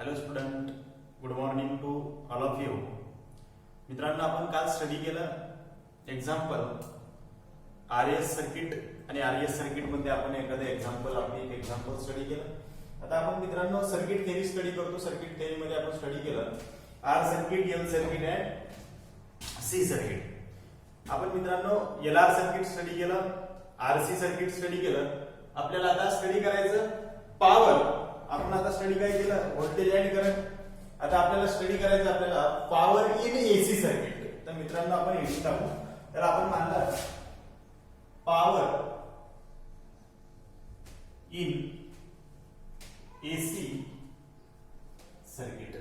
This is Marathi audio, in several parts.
Hello student, good morning to all of you. मित्रांनो, आपण काल स्टडी केलं एक्झाम्पल आरएस सर्किट आणि आरएस सर्किट मध्ये आपण एखादं एक्झाम्पल स्टडी केलं. आता आपण मित्रांनो सर्किट थेअरी स्टडी करतो. सर्किट थेअरी मध्ये आपण स्टडी केलं R circuit, L circuit and C circuit. आपण मित्रांनो एल आर सर्किट स्टडी केलं, आरसी सर्किट स्टडी केलं. आपल्याला आता स्टडी करायचं पॉवर. आपण आता स्टडी काय केलं, व्होल्टेज अँड करंट. आता आपल्याला स्टडी करायचं आपल्याला पॉवर इन एसी सर्किट. तर मित्रांनो आपण एसी टाकू. तर आपण मानलं power in AC circuit.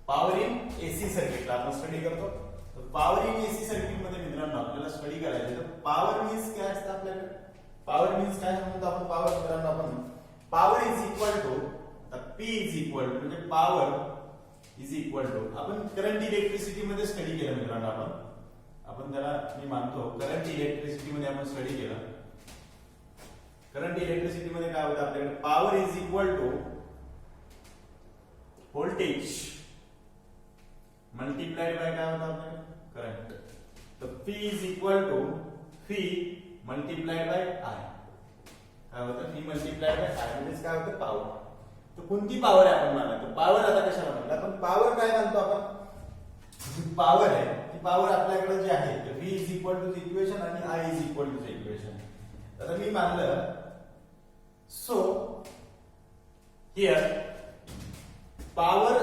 Power in AC सर्किटला आपण स्टडी करतो. तर पॉवर इन एसी सर्किट मध्ये मित्रांनो आपल्याला स्टडी करायचं. तर पॉवर मीन्स काय असतं आपल्याकडे, पॉवर मीन्स काय म्हणतो आपण पॉवर. मित्रांनो आपण power is equal to P is equal to म्हणजे पॉवर इज इक्वल टू आपण करंट इलेक्ट्रिसिटी मध्ये स्टडी केलं मित्रांनो. आपण त्याला मी मानतो करंट इलेक्ट्रिसिटी मध्ये आपण स्टडी केलं. करंट इलेक्ट्रिसिटी मध्ये काय होतं आपल्याकडे power is equal to voltage multiplied by काय होतं आपल्याकडे करंट. तर P is equal to V multiplied by I. काय होतं V मल्टीप्लाइड बाय I म्हणजे काय होतं पॉवर. तर कोणती पॉवर आहे आपण मानतो पॉवर. आता कशाला म्हणलं आपण पॉवर काय मानतो आपण पॉवर आहे ती पॉवर आपल्याकडे जी आहे तर V is equal to equation आणि I is equal to equation. आता मी मानलं so here power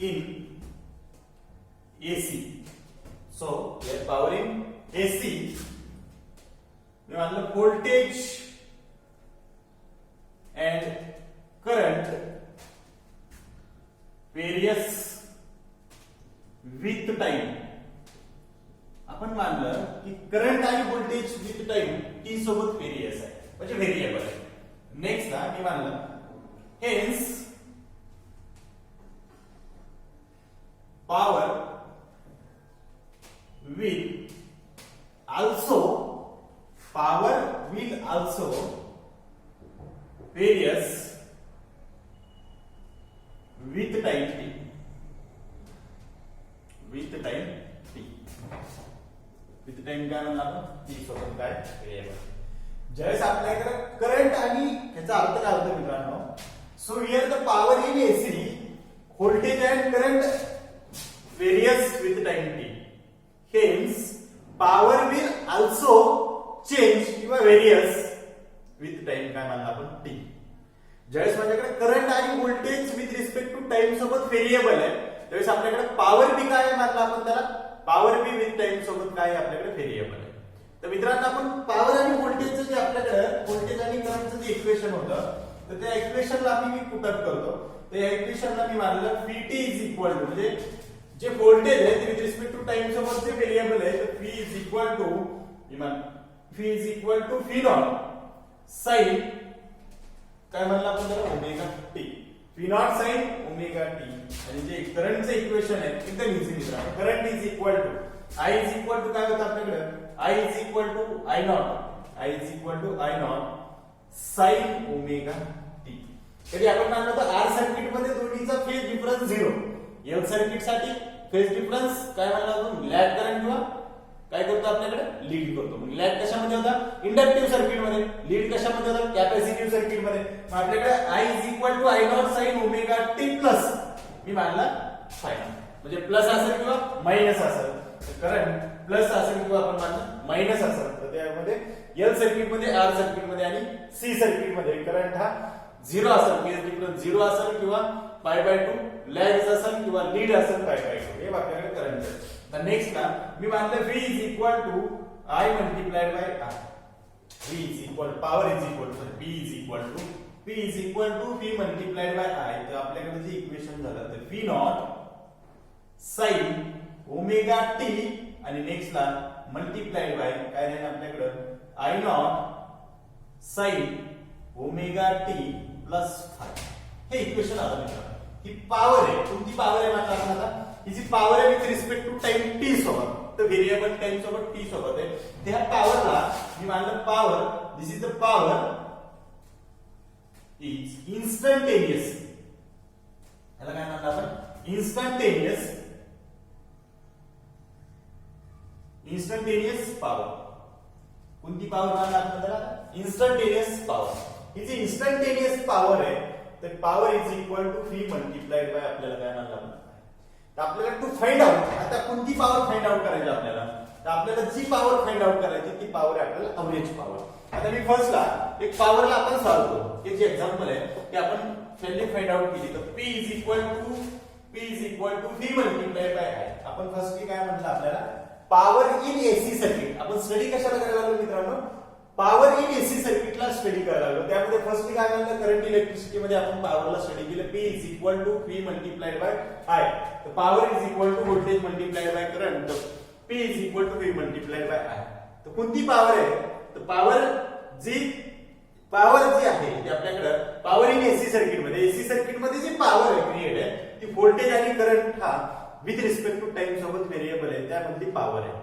in AC. So here power in AC मी मानलं voltage and current various with time. आपण मानलं की करंट आणि व्होल्टेज विथ टाइम टी सोबत व्हेरियस आहे म्हणजे व्हेरिएबल आहे. नेक्स्ट ना मी मानलं hence power will also various with time t. with time t. with time काय म्हणलं आपण t सोबत काय व्हेरिएबल. ज्यावेळेस आपल्याकडे करंट आणि याचा अर्थ काय होतो मित्रांनो. So here the power in AC voltage and current various with time t. Hence power will also change किंवा व्हेरियस विथ टाइम काय म्हणलं आपण टी. ज्यावेळेस माझ्याकडे करंट आणि voltage with respect to time सोबत व्हेरिएबल आहे त्यावेळेस आपल्याकडे पॉवर बी काय मानलं आपण त्याला पॉवर बी विथ टाइम सोबत काय आपल्याकडे व्हेरिएबल आहे. तर मित्रांनो आपण पॉवर आणि व्होल्टेजचं जे आपल्याकडे व्होल्टेज आणि करंटचं जे इक्वेशन होतं तर त्या इक्वेशनला मी पुटअप करतो. त्या इक्वेशनला मी मानलं Vt इज इक्वल टू म्हणजे जे व्होल्टेज आहे ते विथ रिस्पेक्ट टू टाइम सोबत जे व्हेरिएबल आहे तर V is equal to V is equal to V not sine काय म्हणलं आपण त्याला omega T. V not sine omega T. आणि जे करंटचं इक्वेशन आहे एकदम इझी मित्रांनो. Current is equal to I is equal to काय होतं आपल्याकडे I is equal to I not sine omega T. कधी आपण मानलं तर आर सर्किट मध्ये दोन्हीचा फेज डिफरन्स 0. एल सर्किट साठी फेज डिफरन्स काय म्हणलं आपण लॅग करंट किंवा काय करतो आपल्याकडे लीड करतो. म्हणजे लॅग कशामध्ये होता इंडक्टिव्ह सर्किट मध्ये, लीड कशामध्ये होता कॅपॅसिटिव्ह सर्किट मध्ये. मग आपल्याकडे I is equal to I not sine omega T plus मी मानला साइन म्हणजे प्लस असेल किंवा मायनस असेल. करंट प्लस असेल किंवा आपण मानलं मायनस असेल. तर त्यामध्ये एल सर्किट मध्ये, आर सर्किट मध्ये आणि सी सर्किट मध्ये करंट हा 0 असेल, फेज डिफरन्स 0 असेल किंवा π/2 लॅग असेल किंवा लीड असेल π/2. हे आपल्याकडे करंट आहे. तर नेक्स्ट ना मी मानलं V is equal to I multiplied by I. V is equal power is equal to P is equal to V multiplied by I. तर आपल्याकडे जे इक्वेशन झालं तर V not sine omega T आणि नेक्स्ट ला मल्टीप्लाइड बाय काय राहील आपल्याकडे I not sine omega T plus 5. हे इक्वेशन आलं मित्रांनो. ही पॉवर आहे. कोणती पॉवर आहे मात्र आपण आता ही जी पॉवर आहे with respect to time T सोबत तर व्हेरिएबल टाइम सोबत टी सोबत आहे. त्या पॉवरला मी मानलं power this is the power is instantaneous. याला काय म्हणतात आपण? Instantaneous power. कोणती पॉवर म्हणतात आपण त्याला? Instantaneous power. ही जी इन्स्टंटेनियस पॉवर आहे तर power is equal to V multiplied by आपल्याला काय म्हणतात आपण? तर आपल्याला टू फाइंड आउट, आता कोणती पॉवर फाइंड आउट करायची आपल्याला? तर आपल्याला जी पॉवर फाइंड आउट करायची ती पॉवर आहे आपल्याला एव्हरेज पॉवर. आता मी फर्स्टला एक पॉवरला आपण सॉल्व करू. हे जे एक्झाम्पल आहे ते आपण पहिले फाइंड आउट केली. तर P is equal to V multiplied by I. आपण फर्स्टली काय म्हटलं आपल्याला? Power in AC circuit. आपण स्टडी कशाला करायला लागलो मित्रांनो? पॉवर इन एसी सर्किटला स्टडी करायला लागलो. त्यामध्ये फर्स्टली काय म्हणलं? करंट इलेक्ट्रिसिटी मध्ये आपण पॉवरला स्टडी केलं. P is equal to V multiplied by I. तर power is equal to voltage multiplied by current. तर P is equal to V multiplied by I. तर कोणती पॉवर आहे? तर पॉवर जी आहे ती आपल्याकडे पॉवर इन एसी सर्किट मध्ये, एसी सर्किट मध्ये जी पॉवर आहे क्रिएट आहे ती व्होल्टेज आणि करंट हा विथ रिस्पेक्ट टू टाइम सोबत व्हेरिएबल आहे त्यामधली पॉवर आहे.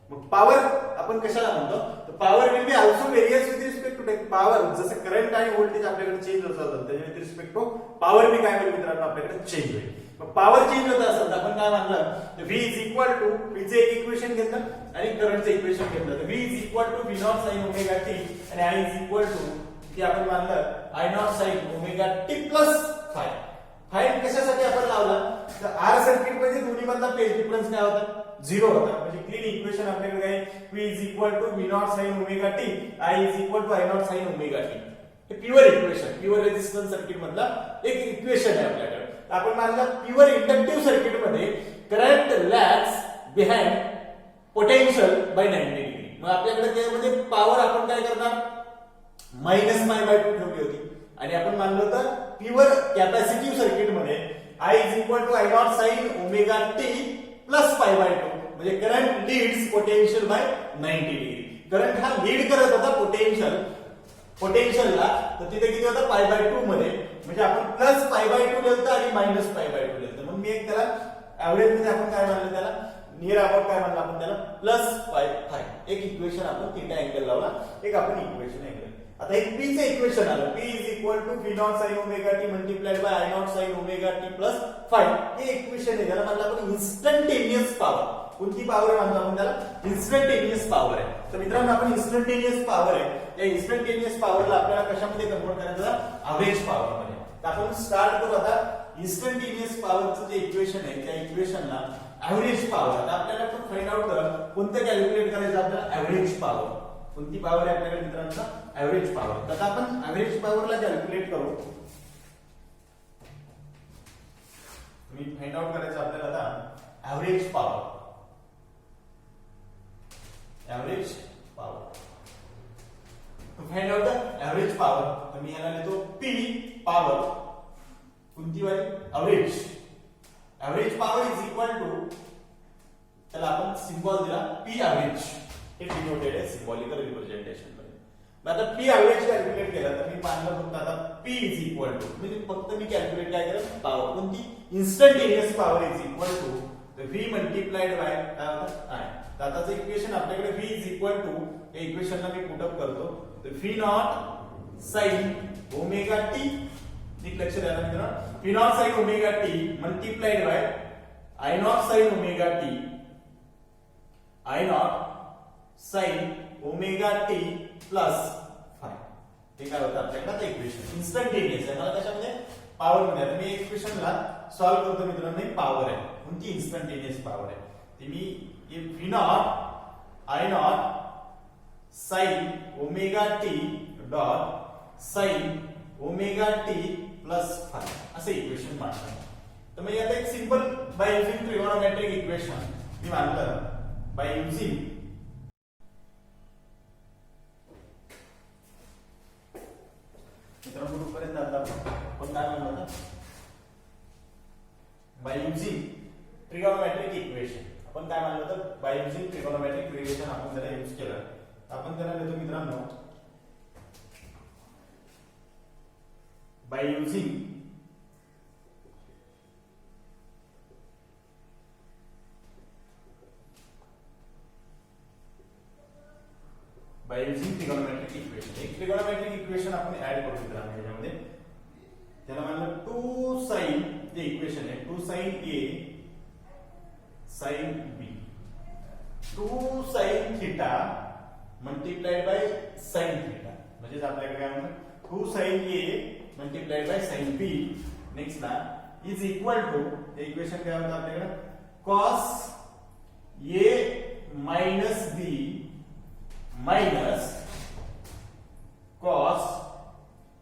मग पॉवर आपण कशाला म्हणतो? तर power will be also various with respect to time. Power जसं करंट आणि व्होल्टेज आपल्याकडे चेंज होत असेल त्याच्या with respect to power be काय होईल मित्रांनो आपल्याकडे चेंज होईल. मग पॉवर चेंज होत असेल तर आपण काय म्हणलं? तर V is equal to V चे एक इक्वेशन घेतलं आणि करंटचं इक्वेशन घेतलं. तर V is equal to V not sine omega T आणि I इज इक्वल टू की आपण मानलं I not sine omega T plus phi. Find कशासाठी आपण लावला? तर आर सर्किट मध्ये दोन्ही मधला फेज डिफरन्स काय होता? 0 होता. म्हणजे क्लीन इक्वेशन आपल्याकडे काय? P is equal to V not sine omega t, I is equal to I not sine omega t. हे pure equation, pure resistance circuit मधला एक इक्वेशन आहे आपल्याकडे. आपण मानलं प्युअर इंडक्टिव्ह सर्किट मध्ये current lags behind potential by 90 degree. मग आपल्याकडे त्यामध्ये पॉवर आपण काय करणार? -π/2 ठेवली होती. आणि आपण मानलं होतं प्युअर कॅपॅसिटिव्ह सर्किट मध्ये I is equal to I not sine omega T plus π/2 म्हणजे current leads potential by 90 degree. Current हा लीड करत होता पोटेन्शियलला. तर तिथे किती होतं? π/2 मध्ये. म्हणजे आपण प्लस π/2 लिहिलं आणि मायनस π/2 लिहिलं. मग मी एक त्याला एव्हरेज मध्ये आपण काय मानलं? त्याला नियर अबाउट काय म्हणलं आपण? त्याला प्लस π. एक इक्वेशन आपण थीटा अँगल लावला, एक आपण इक्वेशन अँगल. आता एक P चे इक्वेशन आलं. P is equal to V not sine omega T multiplied by I not sine omega T plus 5. हे इक्वेशन आहे. त्याला म्हणलं आपण इन्स्टंटेनियस पॉवर. कोणती पॉवर आहे म्हणतो आपण त्याला? इन्स्टंटेनियस पॉवर आहे. तर मित्रांनो आपण इन्स्टंटेनियस पॉवर आहे त्या इन्स्टंटेनियस पॉवरला आपल्याला कशामध्ये कन्वर्ट करायचं? एव्हरेज पॉवर मध्ये. तर आपण स्टार्ट करू आता. इन्स्टंटेनियस पॉवरचं जे इक्वेशन आहे त्या इक्वेशनला एव्हरेज पॉवर. आता आपल्याला पण फाइंड आउट कोणतं कॅल्क्युलेट करायचं? आपल्याला एव्हरेज पॉवर. कोणती पॉवर आहे आपल्याकडे मित्रांनो? Average power. तर आपण एव्हरेज पॉवरला कॅल्क्युलेट करू. मी फाइंड आउट करायचं आपल्याला आता average power. Average power to find out the average power. तर मी याला लिहितो P पॉवर. कोणती वाली? Average. Average power is equal to, त्याला आपण सिंबल दिला P एव्हरेज. हे डिनोटेड आहे सिंबॉलिकल रिप्रेझेंटेशन मध्ये. मग आता P एव्हरेज कॅल्क्युलेट केला तर मी पाहिलं फक्त आता P इज इक्वल टू म्हणजे फक्त मी कॅल्क्युलेट काय केलं? पॉवर. कोणती? Instantaneous power is equal to V multiplied by काय होतं? I. तर आताचं इक्वेशन आपल्याकडे V इज इक्वल टू, हे इक्वेशनला मी पुट अप करतो. तर V not sine omega T, एक लक्ष द्या मित्रांनो, V not sine omega T multiplied by I not sine omega t, I not sine omega T plus 5. हे काय होतं आपल्याकडे? इक्वेशन इन्स्टंटेनियस आहे. मला कशामध्ये? पॉवर मध्ये. मी इक्वेशनला सॉल्व करतो मित्रांनो. पॉवर आहे कोणती? इन्स्टंटेनियस पॉवर आहे. ते मी V naught I not sine omega t dot sine omega T plus 5 असं इक्वेशन मांडतो. तर मग आता एक simple by using trigonometric equation मी मांडलं. बाय युजिंग मित्रांनो कुठपर्यंत आता आपण काय म्हणलं होतं? Bye using trigonometric equation. आपण काय म्हणलं होतं? बाय युजिंग ट्रिगोनोमेट्रिक रिलेशन आपण त्याला यूज केलं. आपण त्याला लिहितो मित्रांनो बाय युजिंग ट्रिगोनोमेट्रिक इक्वेशन. एक ट्रिगोनोमेट्रिक इक्वेशन आपण ऍड करू मित्रांनो याच्यामध्ये. जे इक्वेशन आहे 2 sin A sin B 2 sin theta multiplied by sin theta म्हणजे आपल्याकडे काय म्हणतात 2 sin A multiplied by sin B next ला इज इक्वल टू हे इक्वेशन काय होतं आपल्याकडे cos A minus B minus cos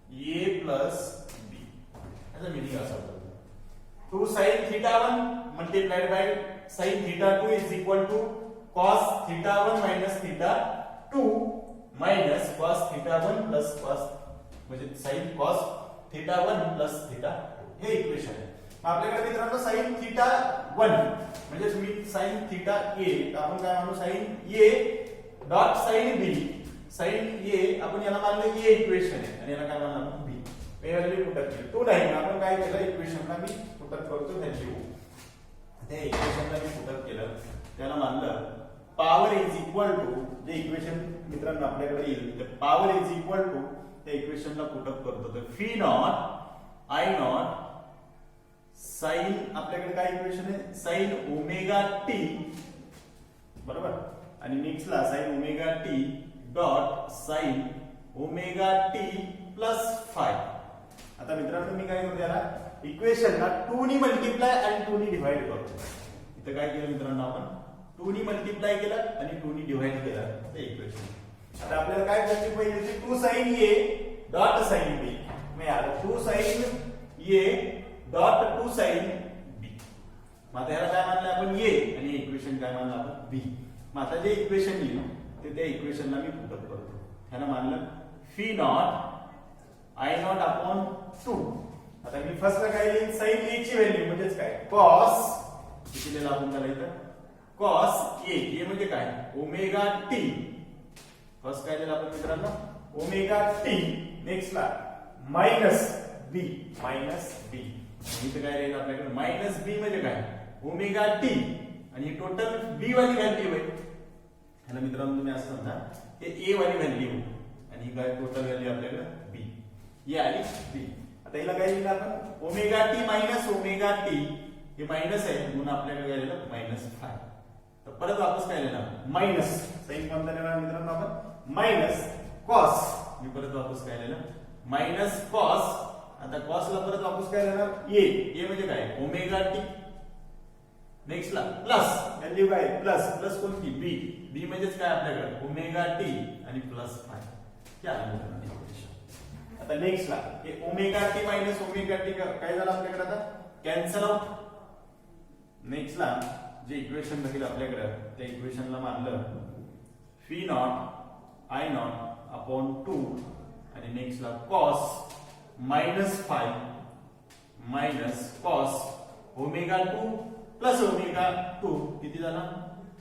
A plus B याचा मीनिंग असा होतो 2 sin theta 1 multiplied by sin theta 2 is equal to cos theta 1 minus theta 2 minus cos theta 1 plus cos म्हणजे sin cos theta 1 plus theta 2 हे इक्वेशन आहे आपल्याकडे मित्रांनो sin theta 1 म्हणजे तुम्ही sin theta A आपण काय म्हणू sin A dot sin B sin A आपण याला मानलं A इक्वेशन आहे आणि याला काय मानलं B हे व्हॅल्यू पुटअप केली तो नाही आपण काय केलं इक्वेशनला मी पुटअप करतो व्हॅल्यू त्या इक्वेशनला मी पुटअप केलं त्याला मानलं पॉवर इज इक्वल टू जे इक्वेशन मित्रांनो आपल्याकडे येईल तर पॉवर इज इक्वल टू त्या इक्वेशनला पुटअप करतो तर phi not I not sine आपल्याकडे काय इक्वेशन आहे साइन ओमेगा टी बरोबर आणि नेक्स्ट ला sign omega t dot sine omega T plus 5 आता मित्रांनो मी काय करतो याला इक्वेशनला 2 नी मल्टिप्लाय आणि 2 नी डिवाइड करतो इथं काय केलं मित्रांनो आपण 2 नी मल्टिप्लाय केलं आणि 2 नी डिवाइड केलं ते इक्वेशन आता आपल्याला काय करायची पहिली 2 sin A dot sin B मी आलो 2 sin A dot 2 sin B मग आता याला काय मानलं आपण A आणि इक्वेशन काय मानलं आपण B मग आता जे इक्वेशन येईल ते त्या इक्वेशनला मी पुटअप करतो ह्याला मानलं fee not I not upon 2 आता मी फर्स्ट ला काय लिहिन sin A ची व्हॅल्यू म्हणजेच काय cos किती लिहिलं आपण त्याला इथं cos A म्हणजे काय ओमेगा टी फर्स्ट काय लिहिलं आपण मित्रांनो ओमेगा टी नेक्स्ट ला मायनस B इथं काय राहील आपल्याकडे मायनस बी म्हणजे काय ओमेगा टी आणि टोटल बी वाली व्हॅल्यू आहे ह्याला मित्रांनो तुम्ही असं समजा हे ए वाली व्हॅल्यू आणि ही काय टोटल व्हॅल्यू आपल्याकडे बी ए आणि बी आता हिला काय लिहिलं आपण omega T minus omega t हे मायनस आहे म्हणून आपल्याकडे काय लिहिलं -5 तर परत वापस काय लिहिलं मायनस साइन कोणता लिहिणार मित्रांनो आपण मायनस कॉस मी परत वापस काय लिहिलं मायनस कॉस आता cos ला परत वापस काय राहणार a म्हणजे काय ओमेगा टी नेक्स्ट ला प्लस व्हॅल्यू काय प्लस कोणती b म्हणजेच काय आपल्याकडे ओमेगा टी आणि प्लस 5 क्या इक्वेशन आता नेक्स्ट ला हे omega T minus omega T काय झालं आपल्याकडे आता कॅन्सल आउट नेक्स्ट ला जे इक्वेशन बघितल आपल्याकडे त्या इक्वेशनला मानलं fee not I not upon 2 आणि नेक्स्ट ला cos -5 minus cos omega 2 plus omega 2 किती झाला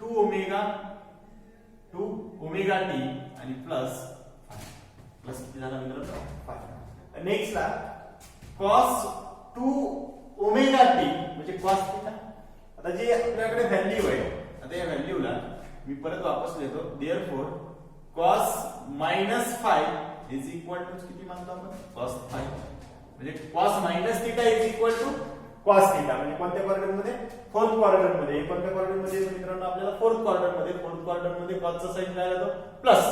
2 ओमेगा टी आणि प्लस किती झाला मित्रांनो 5 नेक्स्ट ला cos 2 ओमेगा टी म्हणजे cos थीटा आता जे आपल्याकडे व्हॅल्यू आहे आता या व्हॅल्यूला मी परत वापस लिहितो therefore cos -5 is equal to किती मानतो आपण cos 5 म्हणजे cos minus theta is equal to cos theta म्हणजे कोणत्या क्वाड्रंट मध्ये फोर्थ क्वाड्रंट मध्ये कोणत्या क्वाड्रंट मध्ये मित्रांनो आपल्याला फोर्थ क्वाड्रंट मध्ये cos चा साइन काय झाला प्लस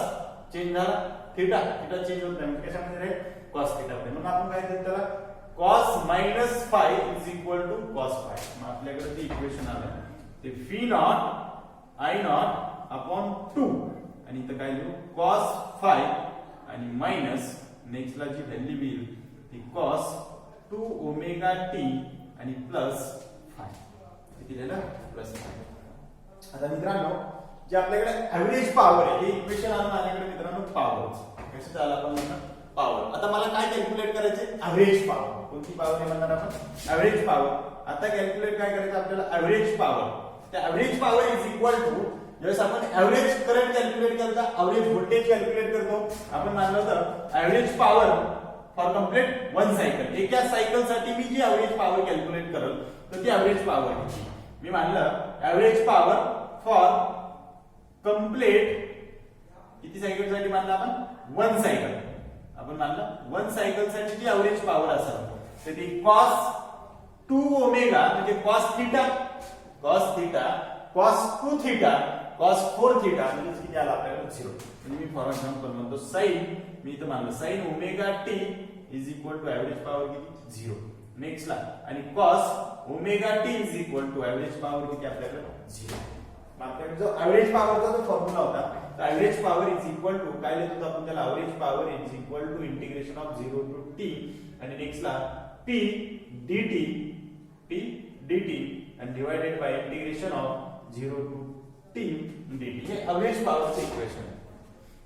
चेंज झाला थीटा चेंज होत नाही कशामध्ये राहील cos theta मध्ये मग आपण काय देतो त्याला cos -5 is equal to cos 5 मग आपल्याकडे ते इक्वेशन आलं ते fee not I not upon 2 आणि इथं काय लिहू cos 5 आणि मायनस नेक्स्ट ला जी व्हॅल्यू येईल ती cos 2 ओमेगा टी आणि प्लस 5 किती झालं प्लस 5 आता मित्रांनो जे आपल्याकडे एव्हरेज पॉवर आहे हे इक्वेशन आलं माझ्याकडे मित्रांनो पॉवर कसं झालं आपण म्हणणार पॉवर आता मला काय कॅल्क्युलेट करायचे एव्हरेज पॉवर कोणती पॉवर आहे म्हणणार आपण एव्हरेज पॉवर आता कॅल्क्युलेट काय करायचं आपल्याला एव्हरेज पॉवर त्या average power is equal to ज्यावेळेस आपण एव्हरेज करंट कॅल्क्युलेट करता एव्हरेज व्होल्टेज कॅल्क्युलेट करतो आपण मानलं होतं average power for complete one cycle एका सायकल साठी मी जी एव्हरेज पॉवर कॅल्क्युलेट करल तर ती एव्हरेज पॉवर आहे मी मानलं एव्हरेज पॉवर फॉर कंप्लीट किती सायकल साठी मानलं आपण वन सायकल आपण मानलं वन सायकल साठी जी एव्हरेज पॉवर असेल तर ती cos 2 ओमेगा म्हणजे cos theta cos 2 theta cos 4 theta म्हणजे किती आला आपल्याला 0. म्हणजे मी फॉर एक्झाम्पल म्हणतो sin, मी इथं मानलं sin omega T is equal to average power किती 0. नेक्स्ट ला आणि cos omega T is equal to average power किती आपल्याकडे 0. मग आपल्याकडे जो ऍव्हरेज पॉवरचा जो फॉर्म्युला होता तर average power is equal to काय लिहित होतो आपण त्याला average power is equal to integration of 0 to t आणि नेक्स्ट ला p dt and divided by integration of 0 to t dt. हे ऍव्हरेज पॉवरचे इक्वेशन आहे.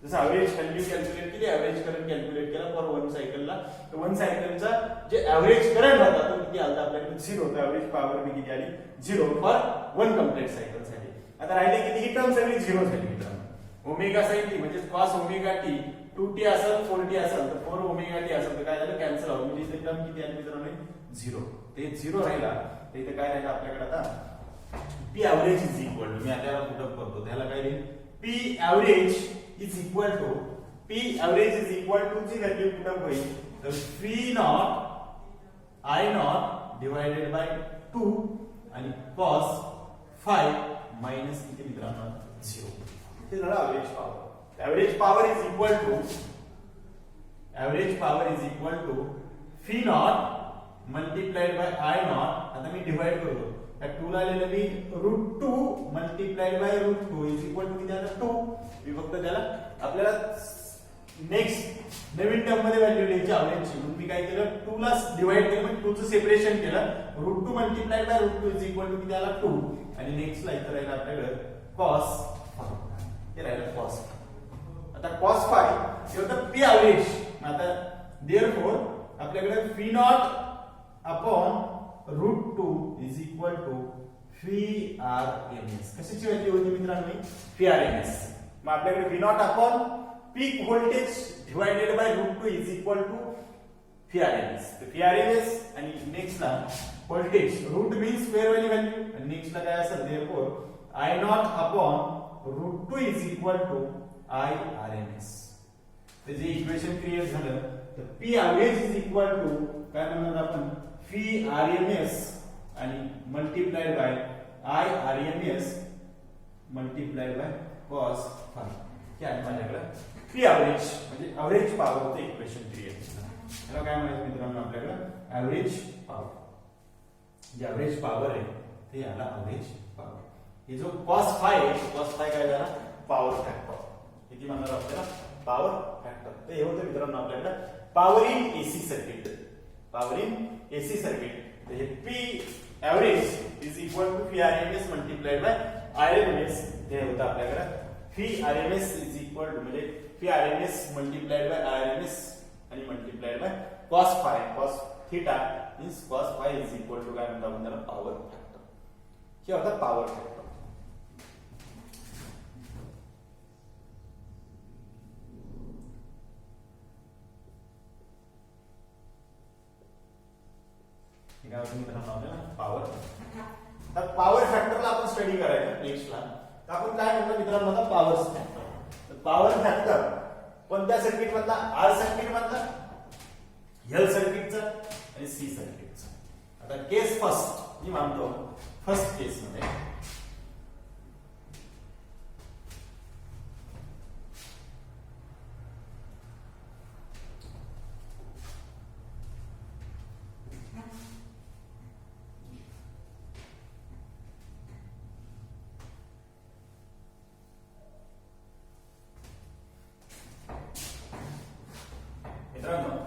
जसं ऍव्हरेज व्हॅल्यू कॅल्क्युलेट केली, ऍव्हरेज करंट कॅल्क्युलेट केला फॉर वन सायकलला, तर वन सायकलचा जे ऍव्हरेज करंट होता तो किती आला आपल्याकडे 0. तर ऍव्हरेज पॉवर बी किती आली 0 फॉर वन कंप्लीट सायकल साठी. आता राहिले किती ही टर्म सगळी 0 झाली मित्रांनो. ओमेगा sin t म्हणजे cos ओमेगा t 2t असेल 4t असेल तर 4 ओमेगा t असेल तर काय झालं कॅन्सल होईल. म्हणजे इथे टर्म किती आली मित्रांनो 0. ते 0 राहिला तर इथे काय राहिलं आपल्याकडे आता p average is equal to, मी आता पुटअप करतो त्याला काय देईल p average is equal to ची व्हॅल्यू पुटअप होईल तर v naught i naught divided by 2 आणि cos 5 मायनस किती मित्रांनो 0. हे झालं average power. Average power is equal to v naught multiplied by i naught. आता मी डिवाइड करतो त्या 2 ला लिहिलं मी √2 multiplied by √2 is equal to किती आता 2. मी फक्त त्याला आपल्याला नेक्स्ट नवीन टर्म मध्ये व्हॅल्यू लिहायची ऍव्हरेजची, म्हणून मी काय केलं 2 ला डिवाइड केलं म्हणजे 2 चं सेपरेशन केलं. √2 multiplied by √2 is equal to किती आला 2 आणि नेक्स्ट ला इथं राहिलं आपल्याकडे cos 5. हे राहिलं cos. आता cos 5 हे होतं p एव्हरेज. आता देअरफॉर आपल्याकडे v naught upon √2 is equal to VRMS. कशाची व्हॅल्यू होती मित्रांनो VRMS. मग आपल्याकडे v naught upon peak voltage divided by √2 is equal to VRMS. तर VRMS आणि नेक्स्ट ला voltage root means square value आणि नेक्स्ट ला काय असेल therefore I naught upon √2 is equal to IRMS. तर जे इक्वेशन क्रिएट झालं तर p average is equal to काय म्हणणार आपण VRMS आणि multiplied by IRMS multiplied by cos 5. हे आहे माझ्याकडे p एव्हरेज म्हणजे एव्हरेज पॉवरचं इक्वेशन क्रिएट झालं. त्याला काय म्हणायचं मित्रांनो आपल्याकडे एव्हरेज पॉवर. जे एव्हरेज पॉवर आहे ते याला एव्हरेज पॉवर. हे जो cos 5 काय झाला पॉवर फॅक्टर. किती म्हणणार आपल्याला पॉवर फॅक्टर. तर हे होतं मित्रांनो आपल्याकडे पॉवर इन एसी सर्किट. तर हे p average is equal to VRMS multiplied by IRMS. हे होतं आपल्याकडे VRMS इज इक्वल टू म्हणजे VRMS मल्टिप्लाइड बाय IRMS आणि multiplied by cos theta means cos 5 is equal to काय म्हणतात आपण त्याला पॉवर फॅक्टर. हे होतं पॉवर फॅक्टर. पॉवर. तर पॉवर फॅक्टरला आपण स्टडी करायचं नेक्स्टला. तर आपण काय म्हणतो मित्रांनो आता पॉवर फॅक्टर. तर पॉवर फॅक्टर कोणत्या सर्किट मधला आर सर्किट मधला एल सर्किटचा आणि सी सर्किटचा. आता केस फर्स्ट मी मानतो फर्स्ट केस मध्ये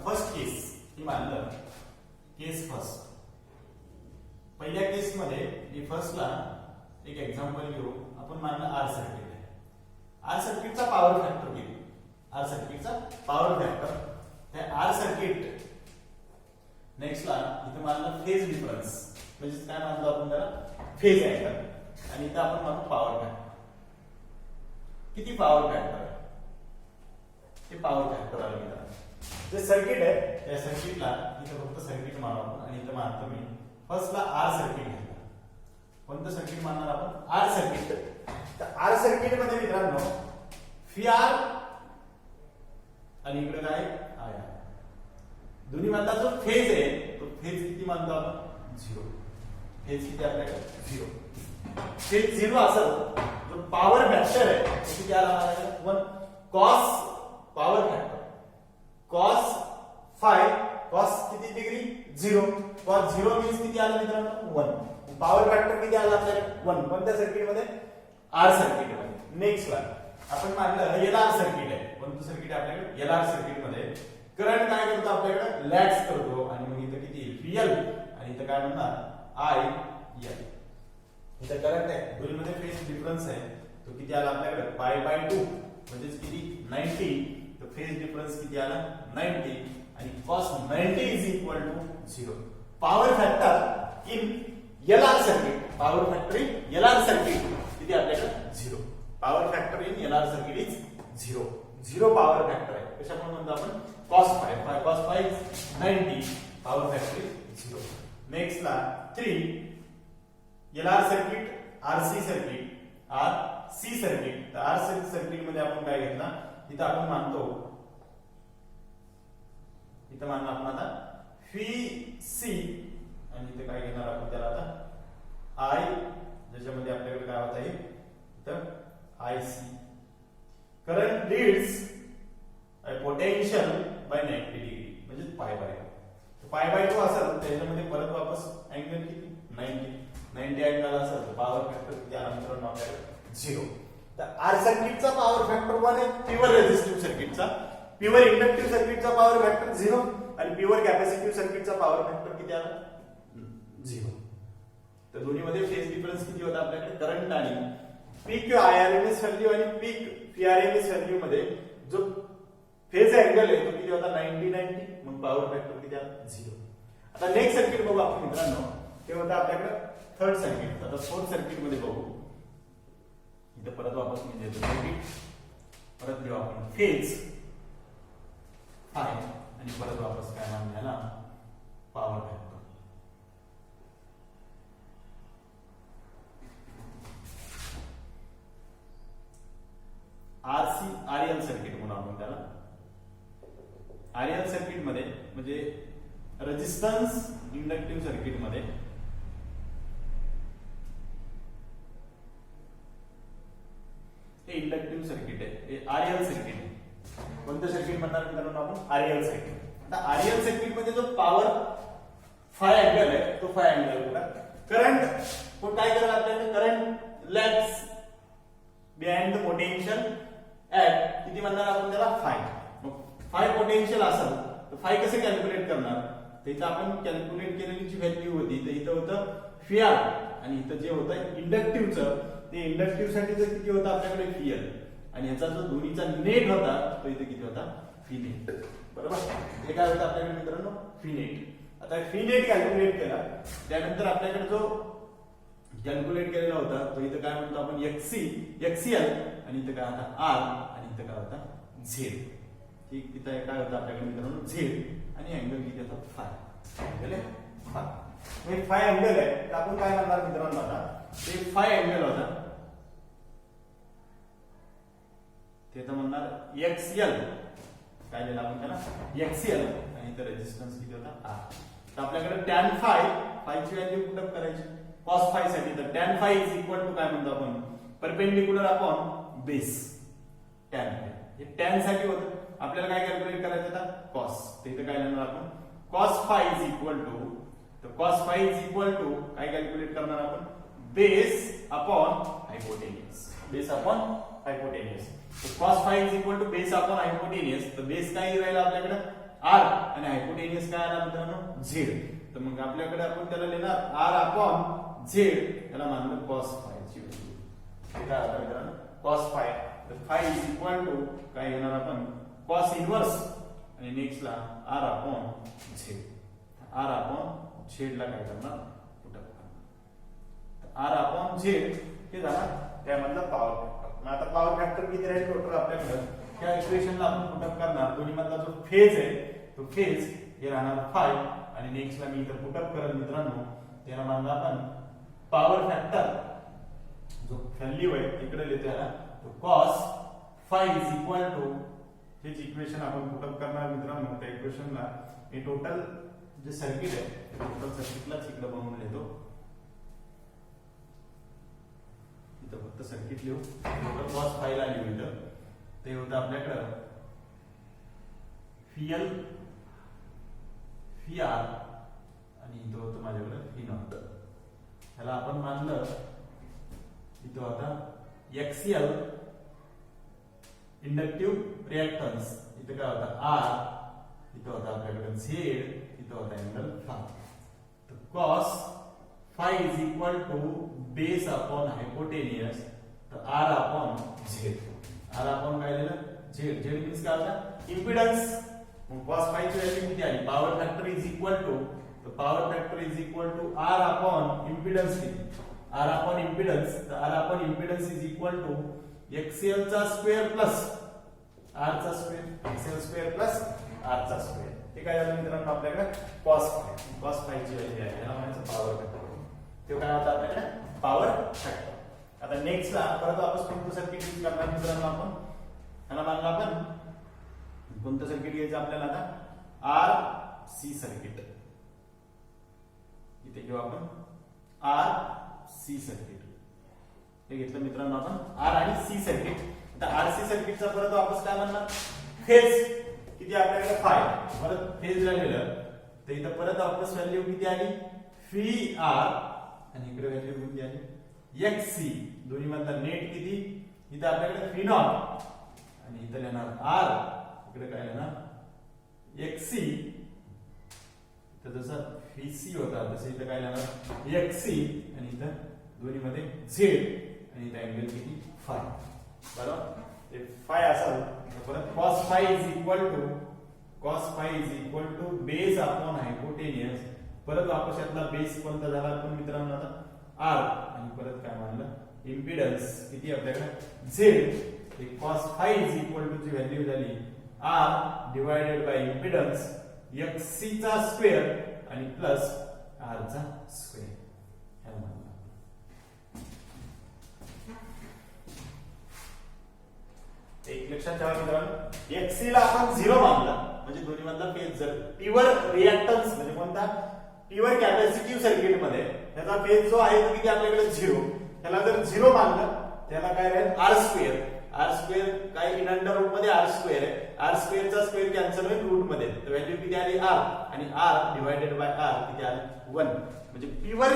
फर्स्ट केस ही मानलं केस फर्स्ट. पहिल्या केस मध्ये मी फर्स्टला एक एक्झाम्पल घेऊ. आपण मानलं आर सर्किट आहे. आर सर्किटचा पॉवर फॅक्टर घेऊ. आर सर्किटचा पॉवर फॅक्टर त्या आर सर्किट नेक्स्टला इथे मानलं फेज डिफरन्स म्हणजे काय मानलं आपण त्याला फेज अँगल आणि इथे आपण मानतो पॉवर फॅक्टर. किती पॉवर फॅक्टर आहे ते पॉवर फॅक्टर आले. जे सर्किट आहे त्या सर्किटला इथे फक्त सर्किट मानू आपण आणि इथे मानतो मी फर्स्टला आर सर्किट घेतला. कोणतं सर्किट मानणार आपण आर सर्किट. तर आर सर्किट मध्ये मित्रांनो VR आणि इकडे काय IR दोन्ही मधला जो फेज आहे तो फेज किती मानतो आपण 0. फेज किती आपल्याकडे 0. फेज 0 असेल जो पॉवर फॅक्टर आहे तो किती आला आपल्याकडे 1. Cos power factor cos phi cos किती डिग्री 0. कॉस 0 मीन्स किती आला मित्रांनो 1. पॉवर फॅक्टर किती आला आपल्याकडे 1. कोणत्या सर्किट मध्ये आर सर्किट मध्ये. नेक्स्ट ला आपण मानलं एलआर सर्किट आहे. कोणतं सर्किट आहे आपल्याकडे एलआर सर्किट मध्ये करंट काय करतो आपल्याकडे लॅग्स करतो आणि मग इथं किती VL आणि इथं काय म्हणणार IL. इथं करंट आहे दोन्हीमध्ये फेज डिफरन्स आहे तो किती आला आपल्याकडे π/2 म्हणजे किती 90. तर फेज डिफरन्स किती आला 90 आणि cos 90 = 0. Power factor in LR circuit power factor in LR circuit किती आपल्याकडे 0. Power factor in LR circuit is 0 power factor आहे. कशामुळे म्हणतो आपण cos phi cos phi is 90 power factor is 0. Next ला 3 LR circuit RC circuit RC circuit. तर आरसी सर्किट मध्ये आपण काय घेतला इथं आपण मानतो इथं मानलं आपण आता VC आणि इथं काय घेणार आपण त्याला आता I ज्याच्यामध्ये आपल्याकडे काय होत आहे इथं IC. Current leads potential by 90 degree म्हणजे π/2 असेल त्याच्यामध्ये परत वापस अँगल किती 90 अँगल असेल तर पॉवर फॅक्टर किती आला मित्रांनो आपल्याकडे 0. तर आर सर्किटचा पॉवर फॅक्टर 1 आहे. प्युअर रेझिस्टिव्ह सर्किटचा प्युअर इंडक्टिव्ह सर्किटचा पॉवर फॅक्टर 0 आणि प्युअर कॅपॅसिटिव्ह सर्किटचा पॉवर फॅक्टर किती आला 0. तर दोन्ही मध्ये फेज डिफरन्स किती होता आपल्याकडे करंट आणि पीक आरएमएस व्हॅल्यू आणि पीक पीआरएमएस व्हॅल्यू मध्ये जो फेज अँगल आहे तो किती होता 90 मग पॉवर फॅक्टर किती आला 0. आता नेक्स्ट सर्किट बघू आपण मित्रांनो ते होतं आपल्याकडे थर्ड सर्किट. आता फोर्थ सर्किट मध्ये बघू इथं परत वापस म्हणजे सर्किट परत घेऊ आपण फेज आहे आणि परत वापस काय मानण्याला पॉवर फॅक्टर. आरएल सर्किट म्हणून आपण त्याला आरएल सर्किट मध्ये म्हणजे रेजिस्टन्स इंडक्टिव्ह सर्किट मध्ये हे इंडक्टिव्ह सर्किट आहे हे आरएल सर्किट आहे. कोणतं सर्किट म्हणणार मित्रांनो आपण आरएल सर्किट. आता आरएल सर्किट मध्ये जो पॉवर फाय अँगल आहे तो फाय अँगल होता. करंट तो काय करेल आपल्याकडे current lags behind the potential at किती म्हणणार आपण त्याला फाय. मग फाय पोटेन्शियल असेल तर फाय कसे कॅल्क्युलेट करणार तर इथं आपण कॅल्क्युलेट केलेली जी व्हॅल्यू होती तर इथं होतं फिआर आणि इथं जे होतं इंडक्टिव्हचं ते इंडक्टिव्ह साठी जर किती होतं आपल्याकडे VL आणि याचा जो दोन्हीचा नेट होता तो इथे किती होता फी नेट. बरोबर हे काय होतं आपल्याकडे मित्रांनो फी नेट. आता फी नेट कॅल्क्युलेट केला त्यानंतर आपल्याकडे जो कॅल्क्युलेट केलेला होता तो इथं काय म्हणतो आपण XCL आणि इथं काय होता R आणि इथं काय होता Z. ठीक इथं काय होतं आपल्याकडे मित्रांनो Z आणि अँगल किती होता फाय अँगल आहे फाय. हे फाय अँगल आहे तर आपण काय करणार मित्रांनो आता ते फाय अँगल होता ते तर म्हणणार XL काय दिलं आपण त्याला XL आणि इथं रेजिस्टन्स किती होता R. तर आपल्याकडे tan फाय ची व्हॅल्यू पुटअप करायची cos फाय साठी तर tan phi is equal to काय म्हणतो आपण perpendicular upon base tan phi. हे tan साठी होतं आपल्याला काय कॅल्क्युलेट करायचं आता cos. तर इथं काय लिहिणार आपण cos phi is equal to तर cos phi is equal to काय कॅल्क्युलेट करणार आपण base upon hypotenuse. Base upon hypotenuse. तर cos phi is equal to base upon hypotenuse. तर बेस काय राहिला आपल्याकडे R आणि हायपोटेन्यूस काय आला मित्रांनो Z. तर मग आपल्याकडे आपण त्याला लिहिणार R अपॉन Z त्याला मानलं cos फाय ची व्हॅल्यू. काय होतं मित्रांनो cos फाय. तर फाय इज इक्वल टू काय घेणार आपण cos इनवर्स आणि नेक्स्ट ला R upon Z. R upon Z ला काय करणार पुटअप करणार. R अपॉन Z हे झाला त्यामधला पॉवर फॅक्टर. मग आता पॉवर फॅक्टर किती राहील टोटल आपल्याकडे त्या इक्वेशनला आपण पुटअप करणार दोन्ही मधला जो फेज आहे तो फेज हे राहणार फाय आणि नेक्स्ट ला मी इथं पुटअप करत मित्रांनो त्याला मानला आपण पॉवर फॅक्टर जो व्हॅल्यू आहे तिकडे लिहितो ना तो cos phi is equal to हेच इक्वेशन आपण पुटअप करणार मित्रांनो. त्या इक्वेशनला हे टोटल जे सर्किट आहे टोटल सर्किटलाच इकडे बनवून लिहितो. इथं फक्त सर्किट लिहू. टोटल कॉस फाईला लिहू. इथं ते होतं आपल्याकडं फीएल फी आर आणि इथं होतं माझ्याकडं फी नॉट. ह्याला आपण मानलं इथं होता एक्सीएल इंडक्टिव्ह रिएक्टन्स. इथं काय होता आर. इथं होता आपल्याकडे झेड. इथं होता अँगल फाय. तर cos phi is equal to base upon hypotenuse. तर R upon Z. R upon काय दिलं झेड. झेड मीन्स काय होता इम्पिडन्स. मग कॉस फाय ची व्हॅल्यू किती आली. Power factor is equal to. तर power factor is equal to R upon impedance किती. R upon impedance. तर R upon impedance is equal to XL चा स्क्वेअर प्लस आर चा square. XL square plus R चा स्क्वेअर. हे काय झालं मित्रांनो आपल्याकडे कॉस फाय. कॉस फाय ची व्हॅल्यू आहे त्याला म्हणायचं पॉवर फॅक्टर. ते काय होतं आपल्याकडे पॉवर फॅक्टर. आता नेक्स्ट ला परत वापस कोणतं सर्किट यूज करणार मित्रांनो आपण. ह्याला मानलं आपण कोणतं सर्किट घ्यायचं आपल्याला आता आर सी सर्किट. इथे घेऊ आपण आर सी सर्किट. हे घेतलं मित्रांनो आपण आर आणि सी सर्किट. आता आर सी सर्किटचा परत वापस काय म्हणणार फेज किती आपल्याकडे फाय. परत फेज राहिलेलं तर इथं परत वापस व्हॅल्यू किती आली फी आर आणि इकडे व्हॅल्यू किती आली एक्स सी. दोन्ही मधला नेट किती. इथं आपल्याकडे फी नॉट आणि इथं लिहिणार आर. इकडे काय लिहिणार एक्स सी. तर जसं फी सी होता तसं इथं काय लिहिणार एक्स सी आणि इथं दोन्ही मध्ये झेड आणि इथं अँगल किती फाय. बरोबर. ते फाय असेल परत cos phi is equal to base upon hypotenuse. परत वापस यातला बेस कोणता झाला आपण मित्रांनो आता आर आणि परत काय मानलं इम्पिडन्स किती आपल्याकडे झेड. ते cos phi is equal to ची व्हॅल्यू झाली R divided by impedance X C चा स्क्वेअर आणि प्लस आर चा स्क्वेअर. ह्याला मानलं एक लक्षात ठेवा मित्रांनो एक्सी ला आपण 0 मानला म्हणजे दोन्ही मधला फेज जर प्युअर रिएक्टन्स म्हणजे कोणता प्युअर कॅपॅसिटिव्ह सर्किट मध्ये त्याचा फेज जो आहे तो किती आपल्याकडे 0. त्याला जर 0 मानलं त्याला काय राहील आर स्क्वेअर. आर स्क्वेअर काय इन अंडर रूट मध्ये आर स्क्वेअर आहे. आर स्क्वेअर चा स्क्वेअर कॅन्सल होईल रूट मध्ये. तर व्हॅल्यू किती आली आर आणि आर डिवायडेड बाय आर किती आली 1. म्हणजे प्युअर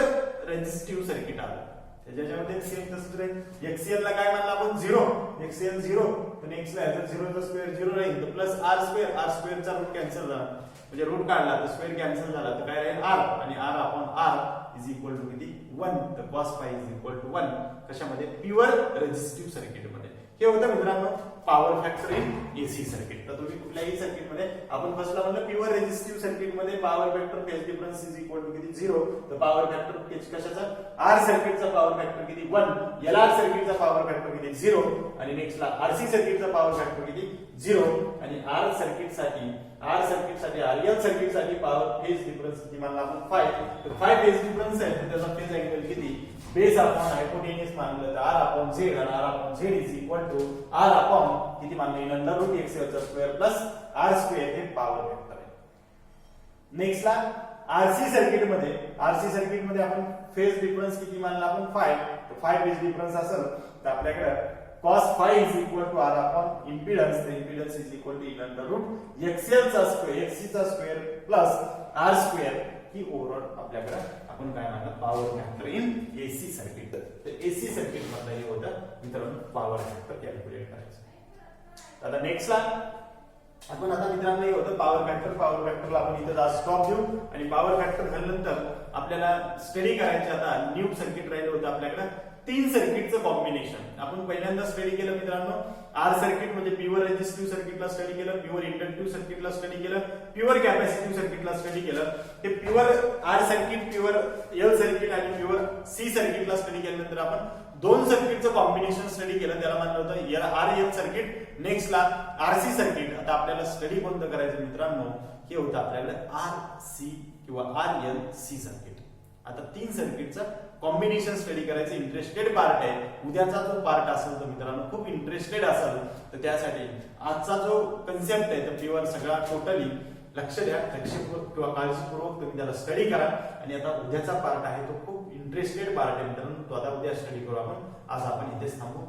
रेझिस्टिव्ह सर्किट आलं. त्याच्यामध्ये सेम तसंच राहील. एक्सीएल ला काय मानलं आपण 0. एक्सीएल 0 तर नेक्स्ट ला जर 0 चा स्क्वेअर 0 राहील तर plus R square. R square चा रूट कॅन्सल झाला म्हणजे रूट काढला तर स्क्वेअर कॅन्सल झाला तर काय राहील आर आणि R upon R is equal to किती 1. तर cos phi is equal to 1 कशामध्ये प्युअर रेझिस्टिव्ह सर्किट मध्ये. हे होतं मित्रांनो power factor in AC circuit. तर तुम्ही कुठल्याही सर्किट मध्ये आपण फर्स्टला म्हणलं प्युअर रेझिस्टिव्ह सर्किट मध्ये power factor phase difference is equal to किती 0. तर पॉवर फॅक्टर कशाचा आर सर्किटचा पॉवर फॅक्टर किती 1. एलआर सर्किटचा पॉवर फॅक्टर किती 0 आणि नेक्स्टला आरसी सर्किटचा पॉवर फॅक्टर किती 0 आणि आर सर्किट साठी आरएल सर्किट साठी पॉवर फेज डिफरन्स किती मानला आपण 5. तर 5 फेज डिफरन्स आहे तर त्याचा फेज अँगल किती बेस अपॉन हायपोटेनियस मानलं तर आर अपॉन झेड आणि R upon Z is equal to R upon किती मानलं इन अंडर रूट एक्सएल चा स्क्वेअर प्लस आर स्क्वेअर हे पॉवर फॅक्टर आहे. नेक्स्ट ला आरसी सर्किट मध्ये आपण फेज डिफरन्स किती मानला आपण 5. तर 5 फेज डिफरन्स असेल तर आपल्याकडे cos phi is equal to R upon impedance. तर impedance is equal to in under root XL चा स्क्वेअर एक्ससी चा स्क्वेअर प्लस आर स्क्वेअर ही ओव्हरऑल आपल्याकडे आपण काय म्हणतो power factor in AC circuit. तर एसी सर्किट मधलं हे होतं मित्रांनो पॉवर फॅक्टर कॅल्क्युलेट करायचं. आता नेक्स्ट ला आपण आता मित्रांनो हे होतं पॉवर फॅक्टरला आपण इथं जा स्टॉप देऊ आणि पॉवर फॅक्टर झाल्यानंतर आपल्याला स्टडी करायचे आता न्यू सर्किट राहिलं होतं आपल्याकडे 3 सर्किटचं कॉम्बिनेशन. आपण पहिल्यांदा स्टडी केलं मित्रांनो आर सर्किट म्हणजे प्युअर रेझिस्टिव्ह सर्किटला स्टडी केलं, प्युअर इंडक्टिव्ह सर्किटला स्टडी केलं, प्युअर कॅपॅसिटिव्ह सर्किटला स्टडी केलं. ते pure R circuit, pure L circuit आणि प्युअर सी सर्किटला स्टडी केल्यानंतर आपण 2 सर्किटचं कॉम्बिनेशन स्टडी केलं त्याला म्हणलं होतं आर एल सर्किट. नेक्स्ट ला आरसी सर्किट. आता आपल्याला स्टडी कोणतं करायचं मित्रांनो हे होतं आपल्याला आर सी किंवा आर एल सी सर्किट. आता 3 सर्किटचं कॉम्बिनेशन स्टडी करायचं इंटरेस्टेड पार्ट आहे. उद्याचा जो पार्ट असेल तर मित्रांनो खूप इंटरेस्टेड असेल तर त्यासाठी आजचा जो कन्सेप्ट आहे तर प्युअर सगळा टोटली लक्ष द्या, लक्षपूर्वक किंवा काळजीपूर्वक तुम्ही त्याला स्टडी करा. आणि आता उद्याचा पार्ट आहे तो खूप इंटरेस्टेड पार्ट आहे मित्रांनो, तो आता उद्या स्टडी करू आपण. आज आपण इथेच थांबू.